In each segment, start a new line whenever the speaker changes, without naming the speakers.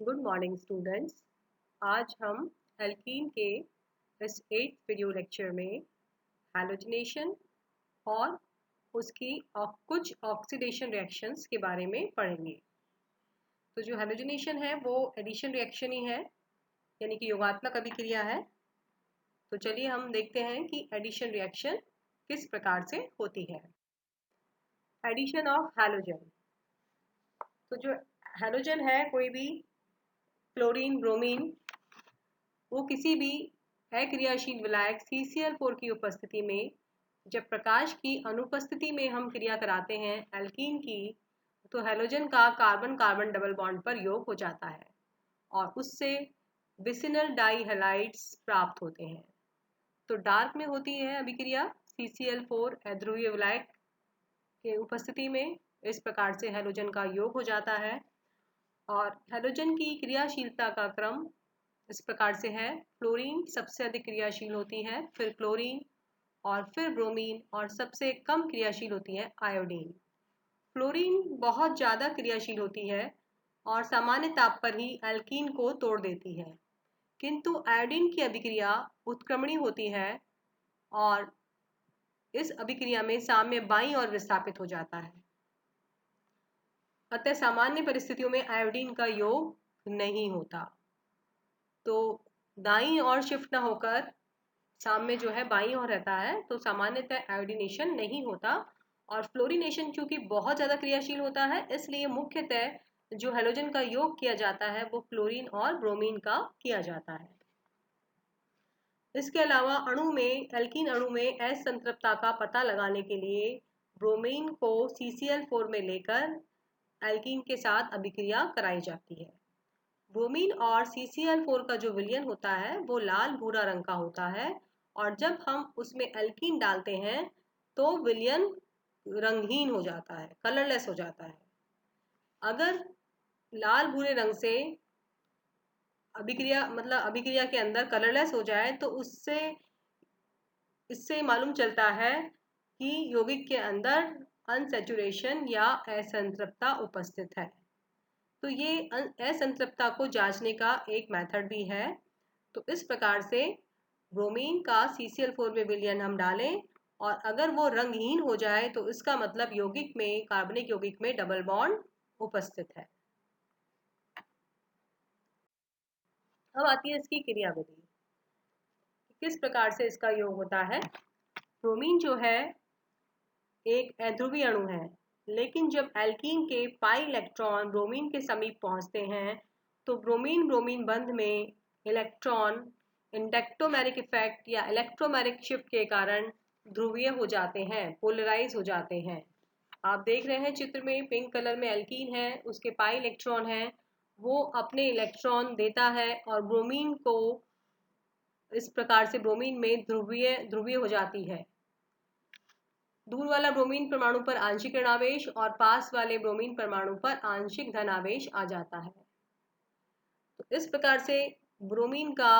Good morning students. आज हम alkene के इस 8th वीडियो लेक्चर में हैलोजिनेशन और उसकी कुछ ऑक्सीडेशन रिएक्शंस के बारे में पढ़ेंगे। तो जो हैलोजिनेशन है वो एडिशन रिएक्शन ही है, यानी कि योगात्मक अभिक्रिया है। तो चलिए हम देखते हैं कि एडिशन रिएक्शन किस प्रकार से होती है। Addition of halogen. तो जो हैलोजन है, कोई भी क्लोरीन, ब्रोमीन, वो किसी भी अक्रियाशील विलायक CCl4 की उपस्थिति में जब प्रकाश की अनुपस्थिति में हम क्रिया कराते हैं एल्कीन की, तो हैलोजन का कार्बन कार्बन डबल बॉन्ड पर योग हो जाता है और उससे विसिनल डाई हैलाइड्स प्राप्त होते हैं। तो डार्क में होती है अभिक्रिया CCl4 अध्रुवीय विलायक के उपस्थिति में। इस प्रकार से हैलोजन का योग हो जाता है और हैलोजन की क्रियाशीलता का क्रम इस प्रकार से है। फ्लोरीन सबसे अधिक क्रियाशील होती है, फिर क्लोरीन और फिर ब्रोमीन, और सबसे कम क्रियाशील होती है आयोडीन। फ्लोरीन बहुत ज़्यादा क्रियाशील होती है और सामान्य ताप पर ही एल्कीन को तोड़ देती है, किंतु आयोडीन की अभिक्रिया उत्क्रमणी होती है और इस अभिक्रिया में साम्य बाईं ओर विस्थापित हो जाता है। अतः सामान्य परिस्थितियों में आयोडीन का योग नहीं होता। तो दाईं ओर शिफ्ट ना होकर साम्य जो है बाईं ओर रहता है, तो सामान्यतः आयोडीनेशन नहीं होता। और फ्लोरीनेशन चूंकि बहुत ज़्यादा क्रियाशील होता है, इसलिए मुख्यतः जो हैलोजन का योग किया जाता है वो क्लोरीन और ब्रोमीन का किया जाता है। इसके अलावा अणु में, एल्कीन अणु में असंतृप्तता का पता लगाने के लिए ब्रोमीन को CCl4 में लेकर एल्कीन के साथ अभिक्रिया कराई जाती है। ब्रोमीन और CCl4 का जो विलयन होता है वो लाल भूरा रंग का होता है, और जब हम उसमें एल्कीन डालते हैं तो विलयन रंगहीन हो जाता है, कलरलेस हो जाता है। अगर लाल भूरे रंग से अभिक्रिया के अंदर कलरलेस हो जाए तो इससे मालूम चलता है कि यौगिक के अंदर अनसैचुरेशन या असंतृप्तता उपस्थित है। तो ये असंतृप्तता को जांचने का एक मेथड भी है। तो इस प्रकार से ब्रोमीन का CCl4 में विलयन हम डालें और अगर वो रंगहीन हो जाए तो इसका मतलब यौगिक में, कार्बनिक यौगिक में डबल बॉन्ड उपस्थित है। अब आती है इसकी क्रियाविधि, किस प्रकार से इसका योग होता है। ब्रोमीन जो है एक अध्रुवीय अणु है, लेकिन जब एल्कीन के पाई इलेक्ट्रॉन ब्रोमीन के समीप पहुंचते हैं तो ब्रोमीन ब्रोमीन बंध में इलेक्ट्रॉन इंडक्टोमेरिक इफेक्ट या इलेक्ट्रोमेरिक शिफ्ट के कारण ध्रुवीय हो जाते हैं, पोलराइज हो जाते हैं। आप देख रहे हैं चित्र में, पिंक कलर में एल्कीन है, उसके पाई इलेक्ट्रॉन है, वो अपने इलेक्ट्रॉन देता है और ब्रोमीन को इस प्रकार से ब्रोमीन में ध्रुवीय हो जाती है। दूर वाला ब्रोमीन परमाणु पर आंशिक ऋणावेश और पास वाले ब्रोमीन परमाणु पर आंशिक धनावेश आ जाता है। तो इस प्रकार से ब्रोमीन का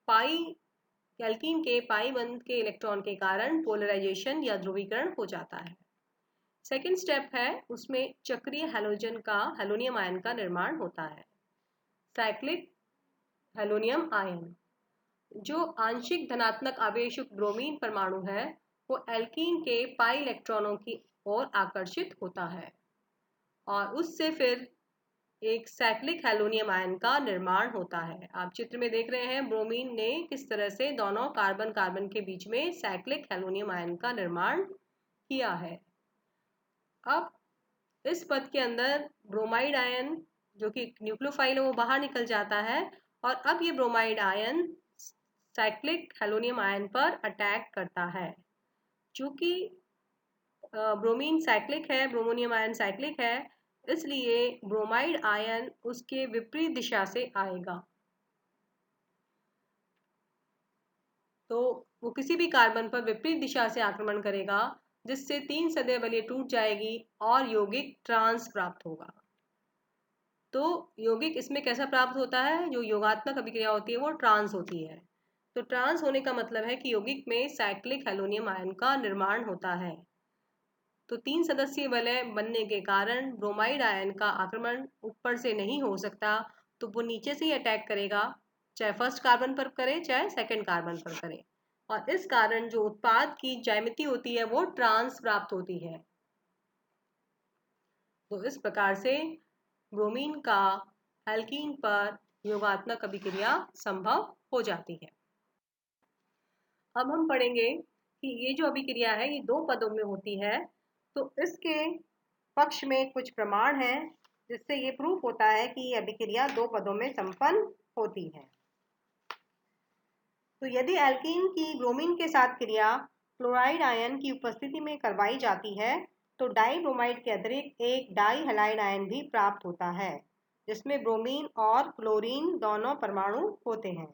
पाई, एल्कीन के पाई बंध के इलेक्ट्रॉन के कारण पोलराइजेशन या ध्रुवीकरण हो जाता है। सेकेंड स्टेप है, उसमें चक्रीय हैलोजन का, हैलोनियम आयन का निर्माण होता है। साइक्लिक हैलोनियम आयन जो आंशिक धनात्मक आवेशयुक्त ब्रोमीन परमाणु है वो एल्कीन के पाई इलेक्ट्रॉनों की ओर आकर्षित होता है और उससे फिर एक साइक्लिक हैलोनियम आयन का निर्माण होता है। आप चित्र में देख रहे हैं ब्रोमीन ने किस तरह से दोनों कार्बन कार्बन के बीच में साइक्लिक हैलोनियम आयन का निर्माण किया है। अब इस पद के अंदर ब्रोमाइड आयन जो कि न्यूक्लियोफाइल है वो बाहर निकल जाता है और अब ये ब्रोमाइड आयन साइक्लिक हैलोनियम आयन पर अटैक करता है। चूंकि ब्रोमीन साइक्लिक है, ब्रोमोनियम आयन साइक्लिक है, इसलिए ब्रोमाइड आयन उसके विपरीत दिशा से आएगा। तो वो किसी भी कार्बन पर विपरीत दिशा से आक्रमण करेगा, जिससे 3 सदैव बलिए टूट जाएगी और यौगिक ट्रांस प्राप्त होगा। तो यौगिक इसमें कैसा प्राप्त होता है, जो योगात्मक अभिक्रिया होती है वो ट्रांस होती है। तो ट्रांस होने का मतलब है कि यौगिक में साइक्लिक हैलोनियम आयन का निर्माण होता है। तो 3 सदस्यीय वलय बनने के कारण ब्रोमाइड आयन का आक्रमण ऊपर से नहीं हो सकता, तो वो नीचे से ही अटैक करेगा, चाहे फर्स्ट कार्बन पर करे चाहे सेकंड कार्बन पर करे, और इस कारण जो उत्पाद की ज्यामिति होती है वो ट्रांस प्राप्त होती है। तो इस प्रकार से ब्रोमीन का एल्कीन पर योगात्मक अभिक्रिया संभव हो जाती है। अब हम पढ़ेंगे कि ये जो अभिक्रिया है ये दो पदों में होती है, तो इसके पक्ष में कुछ प्रमाण हैं जिससे ये प्रूफ होता है कि ये अभिक्रिया दो पदों में संपन्न होती है। तो यदि एल्कीन की ब्रोमीन के साथ क्रिया क्लोराइड आयन की उपस्थिति में करवाई जाती है तो डाइब्रोमाइड के अतिरिक्त एक डाई हैलाइड आयन भी प्राप्त होता है, जिसमें ब्रोमीन और क्लोरीन दोनों परमाणु होते हैं।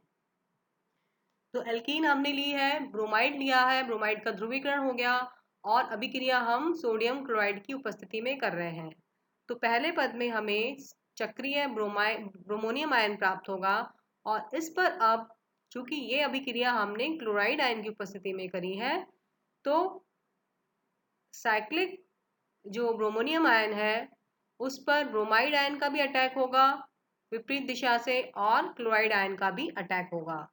तो एल्कीन हमने ली है, ब्रोमाइड लिया है, ब्रोमाइड का ध्रुवीकरण हो गया, और अभिक्रिया हम सोडियम क्लोराइड की उपस्थिति में कर रहे हैं। तो पहले पद में हमें चक्रीय ब्रोमोनियम आयन प्राप्त होगा, और इस पर अब चूंकि ये अभिक्रिया हमने क्लोराइड आयन की उपस्थिति में करी है, तो साइक्लिक जो ब्रोमोनियम आयन है उस पर ब्रोमाइड आयन का भी अटैक होगा विपरीत दिशा से, और क्लोराइड आयन का भी अटैक होगा।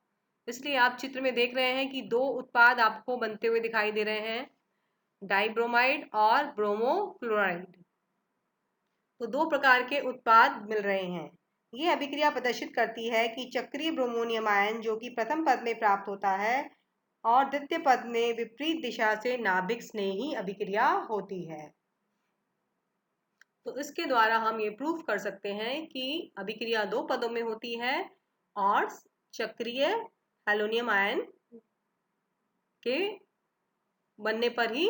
इसलिए आप चित्र में देख रहे हैं कि दो उत्पाद आपको बनते हुए दिखाई दे रहे हैं, डाइब्रोमाइड और ब्रोमोक्लोराइड। तो दो प्रकार के उत्पाद मिल रहे हैं। ये अभिक्रिया प्रदर्शित करती है कि चक्रीय ब्रोमोनियम आयन जो कि प्रथम पद में प्राप्त होता है और द्वितीय पद में विपरीत दिशा से नाभिक स्नेही अभिक्रिया होती है। तो इसके द्वारा हम ये प्रूफ कर सकते हैं कि अभिक्रिया दो पदों में होती है और चक्रीय हैलोनियम आयन के बनने पर ही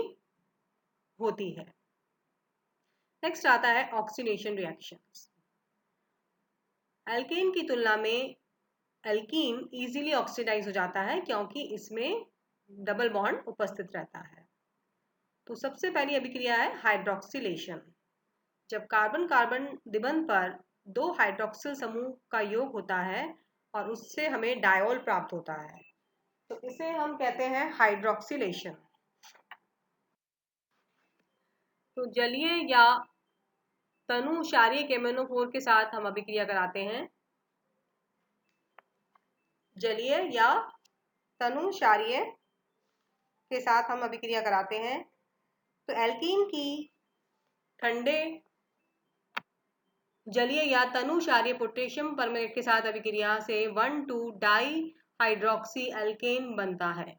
होती है। नेक्स्ट आता है ऑक्सीडेशन रिएक्शंस। एल्केन की तुलना में एल्कीन इजीली ऑक्सीडाइज हो जाता है क्योंकि इसमें डबल बॉन्ड उपस्थित रहता है। तो सबसे पहली अभिक्रिया है हाइड्रोक्सिलेशन। जब कार्बन कार्बन द्विबंध पर दो हाइड्रोक्सिल समूह का योग होता है और उससे हमें डायोल प्राप्त होता है, तो इसे हम कहते हैं हाइड्रोक्सिलेशन। तो जलीय या तनु क्षारीय केमेनोफोर के साथ हम अभिक्रिया कराते हैं। जलीय या तनु क्षारीय के साथ हम अभिक्रिया कराते हैं। तो एल्कीन की ठंडे जलीय या तनु क्षारीय पोटेशियम परमैंगनेट के साथ अभिक्रिया से 1,2 डाई हाइड्रोक्सी एल्केन बनता है।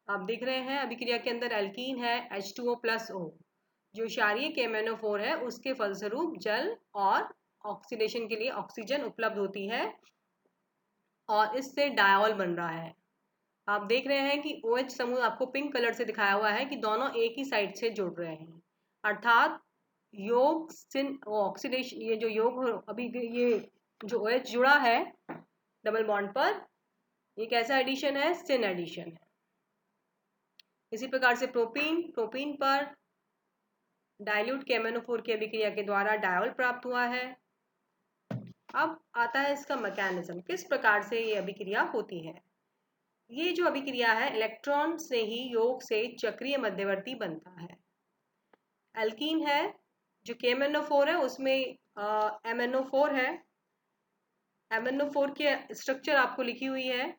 आप देख रहे हैं अभिक्रिया के अंदर एल्कीन है H2O+O, जो क्षारीय केमेनोफोर है उसके फलस्वरूप जल और ऑक्सीडेशन के लिए ऑक्सीजन उपलब्ध होती है और इससे डायोल बन रहा है। आप देख रहे हैं कि OH समूह आपको पिंक कलर से दिखाया हुआ है कि दोनों एक ही साइड से जुड़ रहे हैं, अर्थात योग सिन ऑक्सीडेशन, ये जो योग अभी ये जो OH जुड़ा है डबल बॉन्ड पर, ये कैसा एडिशन है? सिन एडिशन है। इसी प्रकार से प्रोपीन पर डाइल्यूट केमेनोफोर की अभिक्रिया के द्वारा डायोल प्राप्त हुआ है। अब आता है इसका मैकेनिज्म, किस प्रकार से ये अभिक्रिया होती है। ये जो अभिक्रिया है इलेक्ट्रॉन से ही योग से चक्रीय मध्यवर्ती बनता है। एल्कीन है जो केमेनोफोर है उसमें MnO4 है। MnO4 के स्ट्रक्चर आपको लिखी हुई है,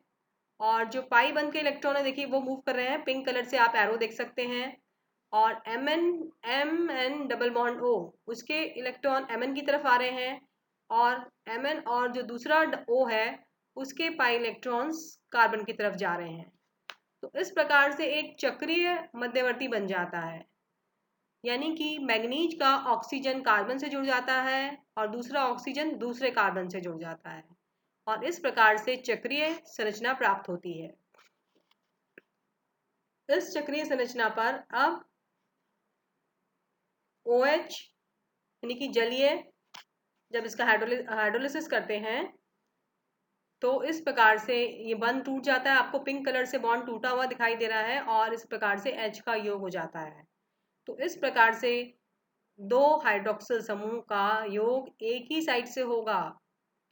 और जो पाई बंद के इलेक्ट्रॉन है देखिए वो मूव कर रहे हैं, पिंक कलर से आप एरो देख सकते हैं। और Mn डबल बॉन्ड O, उसके इलेक्ट्रॉन Mn की तरफ आ रहे हैं, और Mn और जो दूसरा O है उसके पाई इलेक्ट्रॉन्स कार्बन की तरफ जा रहे हैं। तो इस प्रकार से एक चक्रीय मध्यवर्ती बन जाता है, यानी कि मैग्नीज का ऑक्सीजन कार्बन से जुड़ जाता है और दूसरा ऑक्सीजन दूसरे कार्बन से जुड़ जाता है, और इस प्रकार से चक्रीय संरचना प्राप्त होती है। इस चक्रीय संरचना पर अब OH यानी कि जलीय जब इसका हाइड्रोलिसिस करते हैं तो इस प्रकार से ये बंध टूट जाता है। आपको पिंक कलर से बॉन्ड टूटा हुआ दिखाई दे रहा है और इस प्रकार से H का योग हो जाता है। तो इस प्रकार से दो हाइड्रोक्सिल समूह का योग एक ही साइड से होगा,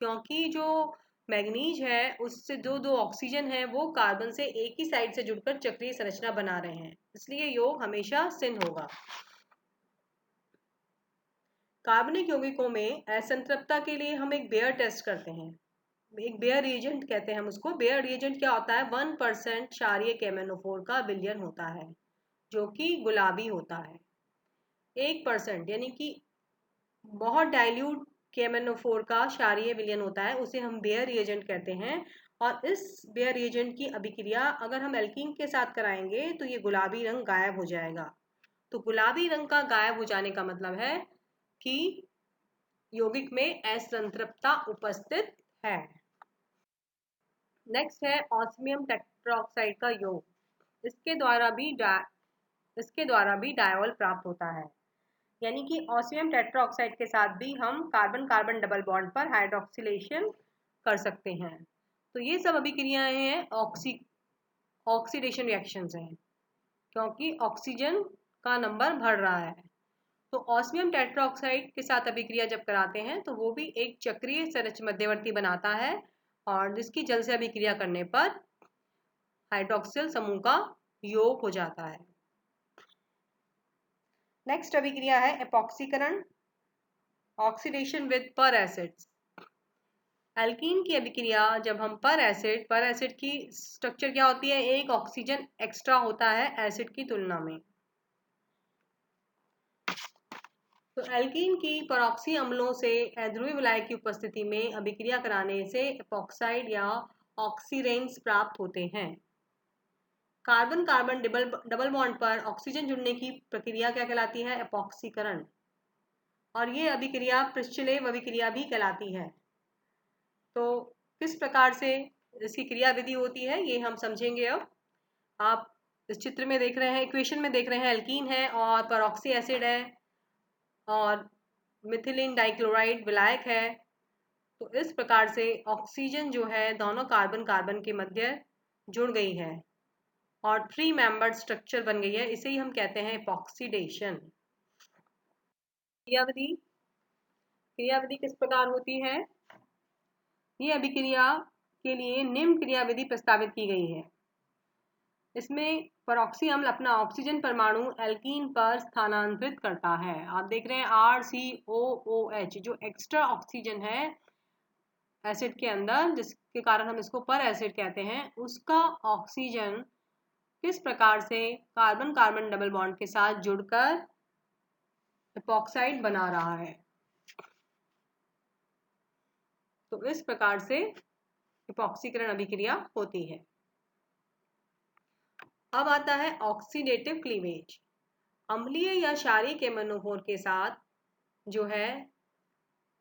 क्योंकि जो मैग्नीज है उससे जो दो ऑक्सीजन है वो कार्बन से एक ही साइड से जुड़कर चक्रीय संरचना बना रहे हैं, इसलिए योग हमेशा सिन होगा। कार्बनिक यौगिकों में असंतृप्तता के लिए हम एक बेयर टेस्ट करते हैं। एक बेयर रिएजेंट कहते हैं हम उसको। बेयर रिएजेंट क्या होता है? 1% क्षारीय KMnO4 का विलयन होता है जो कि गुलाबी होता है। 1% यानी कि बहुत डाइल्यूट KMnO4 का क्षारीय विलयन होता है, उसे हम बेयर रिएजेंट कहते हैं। और इस बेयर रिएजेंट की अभिक्रिया अगर हम एल्कीन के साथ कराएंगे तो ये गुलाबी रंग गायब हो जाएगा। तो गुलाबी रंग का गायब हो जाने का मतलब है कि यौगिक में असंतृप्तता उपस्थित है। नेक्स्ट है ऑस्मियम टेट्राऑक्साइड का योग। इसके द्वारा भी डायवॉल प्राप्त होता है, यानी कि ऑस्मियम टेट्राऑक्साइड के साथ भी हम कार्बन कार्बन डबल बॉन्ड पर हाइड्रोक्सिलेशन कर सकते हैं। तो ये सब अभिक्रियाएं हैं ऑक्सीडेशन रिएक्शंस हैं, क्योंकि ऑक्सीजन का नंबर बढ़ रहा है। तो ऑस्मियम टेट्राऑक्साइड के साथ अभिक्रिया जब कराते हैं तो वो भी एक चक्रीय संरचना मध्यवर्ती बनाता है, और जिसकी जल से अभिक्रिया करने पर हाइड्रोक्सिल समूह का योग हो जाता है। नेक्स्ट अभिक्रिया है एपॉक्सीकरण, ऑक्सीडेशन विद पर एसिड्स। एल्कीन की अभिक्रिया जब हम पर एसिड की स्ट्रक्चर क्या होती है? एक ऑक्सीजन एक्स्ट्रा होता है एसिड की तुलना में। तो एल्कीन की परऑक्सी अम्लों से अध्रुवीय विलायक की उपस्थिति में अभिक्रिया कराने से एपॉक्साइड या ऑक्सीरेंस प्राप्त होते हैं। कार्बन कार्बन डबल बॉन्ड पर ऑक्सीजन जुड़ने की प्रक्रिया क्या कहलाती है? एपॉक्सीकरण। और ये अभिक्रिया पृच्छलेव अभिक्रिया भी कहलाती है। तो किस प्रकार से इसकी क्रिया विधि होती है ये हम समझेंगे। अब आप इस चित्र में देख रहे हैं, इक्वेशन में देख रहे हैं, एल्कीन है और परऑक्सी एसिड है और मिथिलीन डाइक्लोराइड विलायक है। तो इस प्रकार से ऑक्सीजन जो है दोनों कार्बन कार्बन के मध्य जुड़ गई है और 3 मेंबर्ड स्ट्रक्चर बन गई है। इसे ही हम कहते हैं एपॉक्सीडेशन। क्रियाविधि किस प्रकार होती है? ये अभिक्रिया के लिए निम्न क्रियाविधि प्रस्तावित की गई है। इसमें परऑक्सी अम्ल अपना ऑक्सीजन परमाणु एल्कीन पर स्थानांतरित करता है। आप देख रहे हैं RCOOH जो एक्स्ट्रा ऑक्सीजन है एसिड के अंदर, जिसके कारण हम इसको पर एसिड कहते हैं, उसका ऑक्सीजन किस प्रकार से कार्बन कार्बन डबल बॉन्ड के साथ जुड़कर एपॉक्साइड बना रहा है। तो इस प्रकार से एपॉक्सीकरण अभिक्रिया होती है। अब आता है ऑक्सीडेटिव क्लीवेज। अम्लीय या क्षारीय KMnO4 के साथ जो है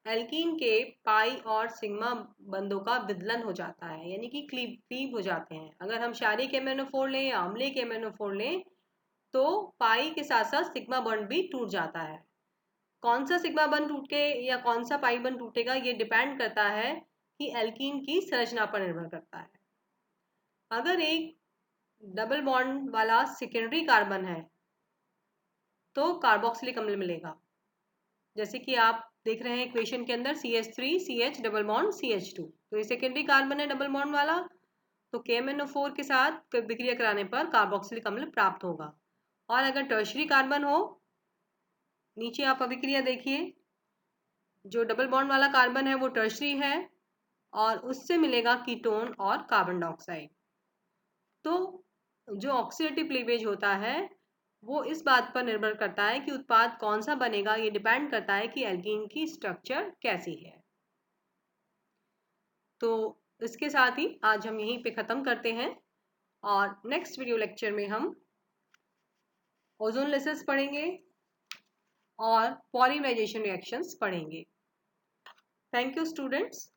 एल्कीन के पाई और सिग्मा बंधों का विदलन हो जाता है, यानी कि क्लीव हो जाते हैं। अगर हम क्षारीय KMnO4 लें या अम्लीय KMnO4 लें तो पाई के साथ साथ सिग्मा बॉन्ड भी टूट जाता है। कौन सा सिग्मा बॉन्ड टूट के या कौन सा पाई बॉन्ड टूटेगा ये डिपेंड करता है कि एल्कीन की संरचना पर निर्भर करता है। अगर एक डबल बॉन्ड वाला सेकेंडरी कार्बन है तो कार्बोक्सिलिक अम्ल मिलेगा। जैसे कि आप देख रहे हैं इक्वेशन के अंदर CH3CH डबल बॉन्ड CH2, तो ये सेकेंडरी कार्बन है डबल बॉन्ड वाला, तो KMnO4 के साथ विक्रिया कराने पर कार्बोक्सिलिक अम्ल प्राप्त होगा। और अगर टर्शरी कार्बन हो, नीचे आप अभिक्रिया देखिए, जो डबल बॉन्ड वाला कार्बन है वो टर्शरी है और उससे मिलेगा कीटोन और कार्बन डाइऑक्साइड। तो जो ऑक्सीडेटिव क्लीवेज होता है वो इस बात पर निर्भर करता है कि उत्पाद कौन सा बनेगा। ये डिपेंड करता है कि एल्कीन की स्ट्रक्चर कैसी है। तो इसके साथ ही आज हम यहीं पे ख़त्म करते हैं और नेक्स्ट वीडियो लेक्चर में हम ओजोन लेयर्स पढ़ेंगे और पॉलीमराइजेशन रिएक्शंस पढ़ेंगे। Thank you students.